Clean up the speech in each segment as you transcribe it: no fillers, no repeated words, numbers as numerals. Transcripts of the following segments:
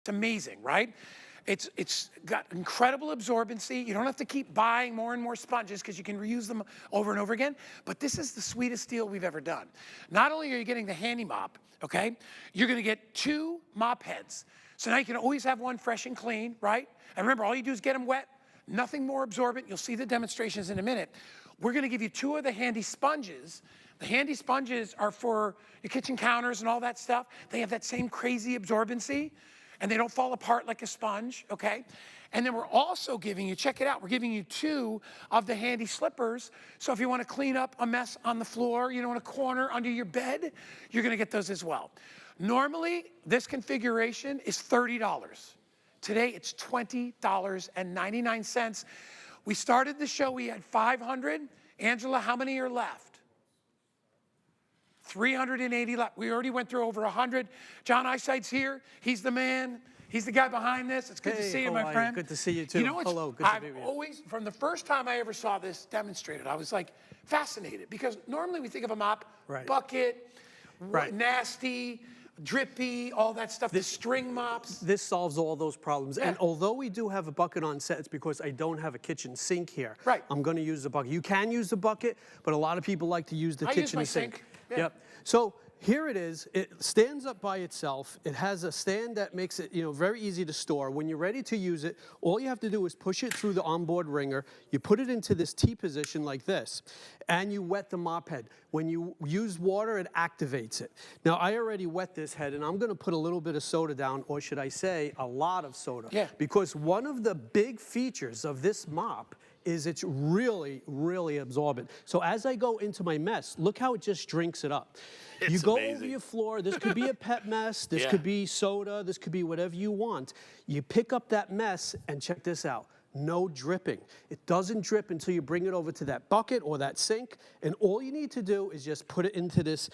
It's amazing, right? It's got incredible absorbency. You don't have to keep buying more and more sponges because you can reuse them over and over again. But this is the sweetest deal we've ever done. Not only are you getting the HandiMop, okay, you're gonna get 2 mop heads. So now you can always have one fresh and clean, right? And remember, all you do is get them wet, nothing more absorbent. You'll see the demonstrations in a minute. We're gonna give you 2 of the HandiSponges. The HandiSponges are for your kitchen counters and all that stuff. They have that same crazy absorbency, and they don't fall apart like a sponge, okay? And then we're also giving you, check it out, we're giving you 2 of the HandiSlippers. So if you wanna clean up a mess on the floor, you know, in a corner under your bed, you're gonna get those as well. Normally, this configuration is $30. Today, it's $20.99. We started the show, we had 500. Angela, how many are left? 380 left. We already went through over 100. John Eyesight's here. He's the man. He's the guy behind this. It's good to see you, my friend. Good to see you, too. You know what? Hello, good to be with you. I've always, from the first time I ever saw this demonstrated, I was like fascinated because normally we think of a mop, bucket, nasty, drippy, all that stuff, the string mops. This solves all those problems. And although we do have a bucket on set, it's because I don't have a kitchen sink here. Right. I'm going to use the bucket. You can use the bucket, but a lot of people like to use the kitchen sink. Yeah. Yep. So here it is. It stands up by itself. It has a stand that makes it, you know, very easy to store. When you're ready to use it, all you have to do is push it through the onboard wringer. You put it into this T position like this, and you wet the mop head. When you use water, it activates it. Now, I already wet this head, and I'm going to put a little bit of soda down, or should I say a lot of soda. Yeah. Because one of the big features of this mop is it's really, really absorbent. So as I go into my mess, look how it just drinks it up. You go over your floor, this could be a pet mess, this could be soda, this could be whatever you want. You pick up that mess and check this out. No dripping. It doesn't drip until you bring it over to that bucket or that sink, and all you need to do is just put it into this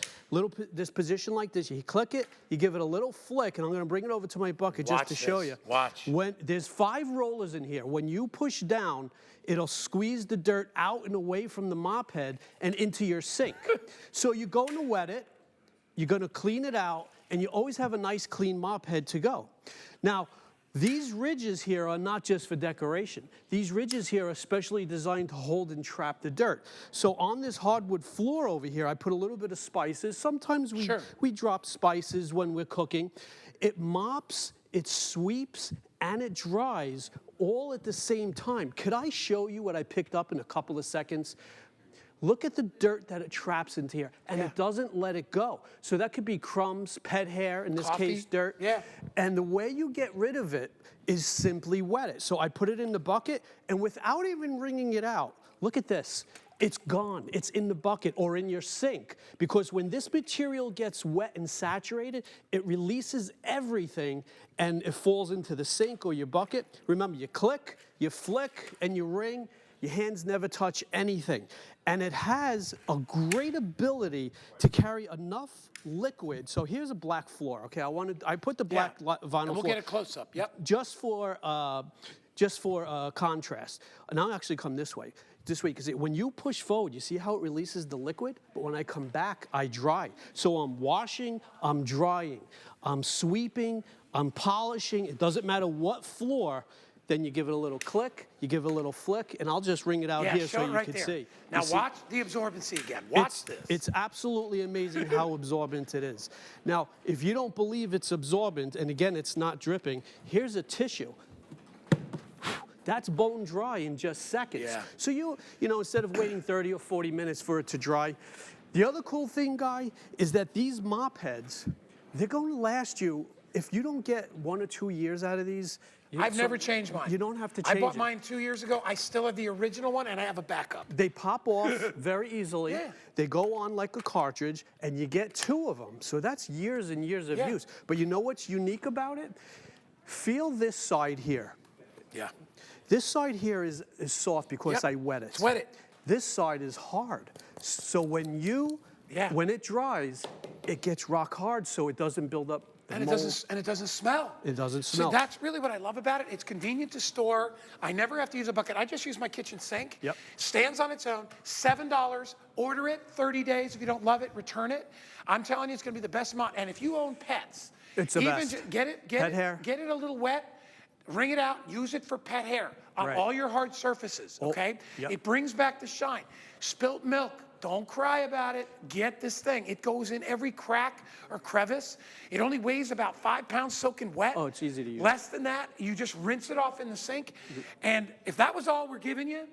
position like this. You click it, you give it a little flick, and I'm gonna bring it over to my bucket just to show you. Watch. When there's 5 rollers in here, when you push down, it'll squeeze the dirt out and away from the mop head and into your sink. So you're going to wet it, you're gonna clean it out, and you always have a nice clean mop head to go. Now, these ridges here are not just for decoration. These ridges here are specially designed to hold and trap the dirt. So on this hardwood floor over here, I put a little bit of spices. Sometimes we drop spices when we're cooking. It mops, it sweeps, and it dries all at the same time. Could I show you what I picked up in a couple of seconds? Look at the dirt that it traps into here, and it doesn't let it go. So that could be crumbs, pet hair, in this case, dirt. And the way you get rid of it is simply wet it. So I put it in the bucket, and without even wringing it out, look at this. It's gone. It's in the bucket or in your sink. Because when this material gets wet and saturated, it releases everything, and it falls into the sink or your bucket. Remember, you click, you flick, and you wring. Your hands never touch anything. And it has a great ability to carry enough liquid. So here's a black floor, okay? I put the black vinyl floor. And we'll get a close-up, Just for contrast. And I'll actually come this way, because when you push forward, you see how it releases the liquid? But when I come back, I dry. So I'm washing, I'm drying, I'm sweeping, I'm polishing. It doesn't matter what floor. Then you give it a little click, you give it a little flick, and I'll just wring it out here so you can see. Now watch the absorbency again. Watch this. It's absolutely amazing how absorbent it is. Now, if you don't believe it's absorbent, and again, it's not dripping, here's a tissue. That's bone dry in just seconds. So you know, instead of waiting 30 or 40 minutes for it to dry, the other cool thing, Guy, is that these mop heads, they're going to last you, if you don't get 1 or 2 years out of these, I've never changed mine. You don't have to change it. I bought mine 2 years ago. I still have the original one, and I have a backup. They pop off very easily. They go on like a cartridge, and you get 2 of them. So that's years and years of use. But you know what's unique about it? Feel this side here. This side here is soft because I wet it. It's wet it. This side is hard. So when when it dries, it gets rock hard so it doesn't build up. And it doesn't smell. It doesn't smell. So that's really what I love about it. It's convenient to store. I never have to use a bucket. I just use my kitchen sink. Stands on its own. $7. Order it. 30 days. If you don't love it, return it. I'm telling you, it's going to be the best mop. And if you own pets, It's the best. Get it Pet hair. Get it a little wet, wring it out, use it for pet hair on Right. all your hard surfaces, okay? Yep. It brings back the shine. Spilt milk, don't cry about it. Get this thing. It goes in every crack or crevice. It only weighs about 5 pounds soaking wet. Oh, it's easy to use. Less than that, you just rinse it off in the sink. And if that was all we're giving you,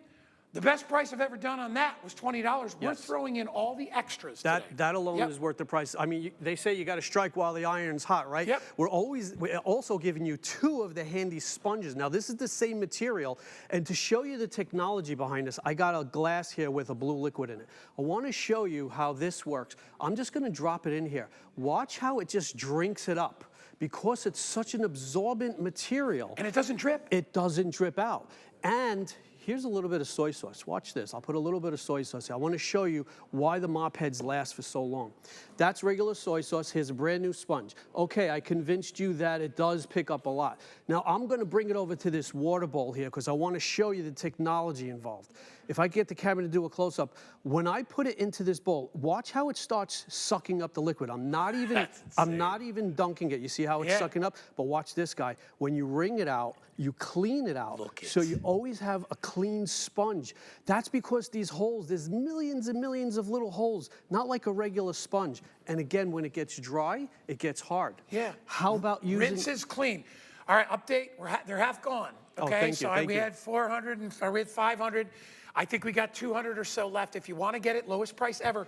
the best price I've ever done on that was $20. We're Yes. throwing in all the extras today. That alone Yep. is worth the price. I mean, they say you got to strike while the iron's hot, right? Yep. We're also giving you 2 of the HandiSponges. Now, this is the same material, and to show you the technology behind this, I got a glass here with a blue liquid in it. I want to show you how this works. I'm just going to drop it in here. Watch how it just drinks it up. Because it's such an absorbent material. And it doesn't drip. It doesn't drip out. And here's a little bit of soy sauce. Watch this. I'll put a little bit of soy sauce here. I want to show you why the mop heads last for so long. That's regular soy sauce. Here's a brand new sponge. Okay, I convinced you that it does pick up a lot. Now, I'm going to bring it over to this water bowl here because I want to show you the technology involved. If I get the camera to do a close-up, when I put it into this bowl, watch how it starts sucking up the liquid. I'm not even dunking it. You see how it's sucking up? But watch this, guy. When you wring it out, you clean it out. So you always have a clean sponge. That's because these holes, there's millions and millions of little holes, not like a regular sponge. And again, when it gets dry, it gets hard. Yeah. How about using... Rinse is clean. All right, update. They're half gone. Okay, thank you, so thank we you. had 400 or we had 500. I think we got 200 or so left. If you want to get it, lowest price ever.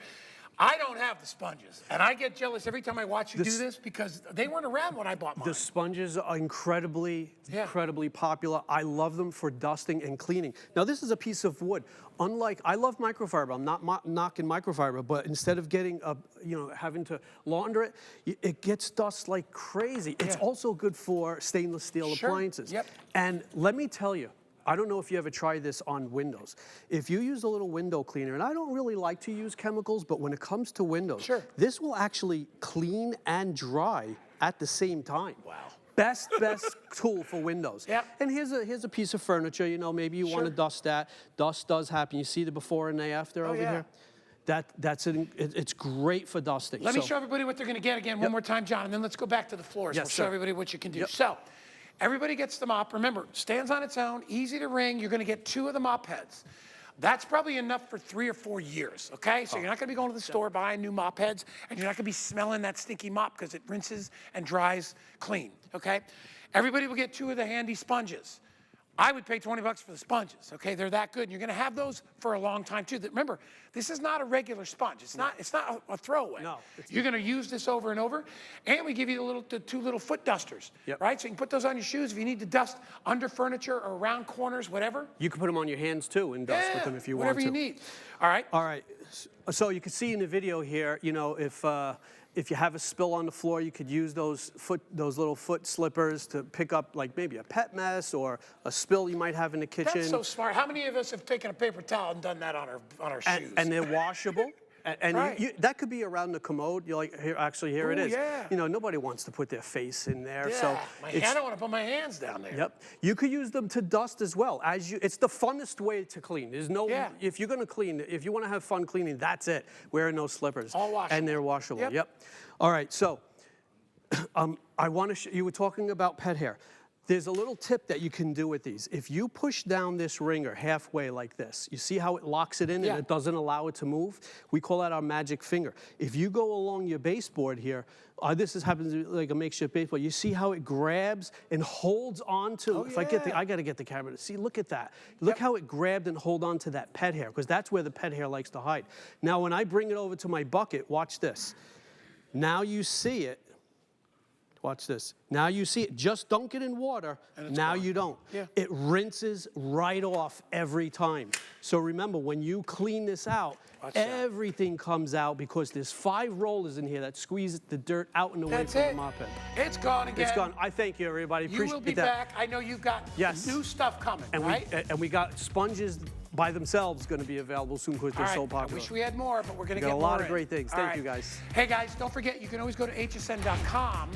I don't have the sponges, and I get jealous every time I watch you do this because they weren't around when I bought mine. The sponges are incredibly popular. I love them for dusting and cleaning. Now, this is a piece of wood. Unlike, I love microfiber. I'm not knocking microfiber, but instead of getting having to launder it, it gets dust like crazy. It's also good for stainless steel appliances. Yep. And let me tell you, I don't know if you ever tried this on windows. If you use a little window cleaner, and I don't really like to use chemicals, but when it comes to windows, this will actually clean and dry at the same time. Wow. Best tool for windows. Yep. And here's a piece of furniture, maybe you want to dust that. Dust does happen. You see the before and the after over here? It's great for dusting. Let me show everybody what they're going to get again one more time, John, and then let's go back to the floors. We'll show everybody what you can do. So, everybody gets the mop. Remember, stands on its own, easy to wring. You're going to get 2 of the mop heads. That's probably enough for 3 or 4 years, okay? So you're not going to be going to the store buying new mop heads, and you're not going to be smelling that stinky mop because it rinses and dries clean, okay? Everybody will get 2 of the HandiSponges. I would pay 20 bucks for the sponges, okay? They're that good, and you're going to have those for a long time too. Remember, this is not a regular sponge. It's not a throwaway. No. You're going to use this over and over, and we give you the 2 little foot dusters, right? So you can put those on your shoes if you need to dust under furniture or around corners, whatever. You can put them on your hands too and dust with them if you want to. Whatever you need. All right. All right. So you can see in the video here, if you have a spill on the floor, you could use those little foot slippers to pick up like maybe a pet mess or a spill you might have in the kitchen. That's so smart. How many of us have taken a paper towel and done that on our shoes? And they're washable. And that could be around the commode. You're like, here it is. Yeah. Nobody wants to put their face in there. Yeah. So I don't want to put my hands down there. Yep. You could use them to dust as well. It's the funnest way to clean. There's no, if you're going to clean, if you want to have fun cleaning, that's it. Wearing those slippers. All washable. And they're washable. Yep. All right. So I want to, you were talking about pet hair. There's a little tip that you can do with these. If you push down this wringer halfway like this, you see how it locks it in and it doesn't allow it to move? We call that our magic finger. If you go along your baseboard here, this happens like a makeshift baseboard, you see how it grabs and holds on to, I got to get the camera to see, look at that. Look how it grabbed and hold on to that pet hair, because that's where the pet hair likes to hide. Now, when I bring it over to my bucket, watch this. Now you see it. Watch this. Now you see it. Just dunk it in water. Now you don't. It rinses right off every time. So remember, when you clean this out, everything comes out because there's 5 rollers in here that squeeze the dirt out and away from the mop head. It's gone again. It's gone. I thank you, everybody. You will be back. I know you've got new stuff coming, right? And we got sponges by themselves going to be available soon because they're so popular. I wish we had more, but we're going to get more. Got a lot of great things. Thank you, guys. Hey, guys, don't forget, you can always go to hsn.com.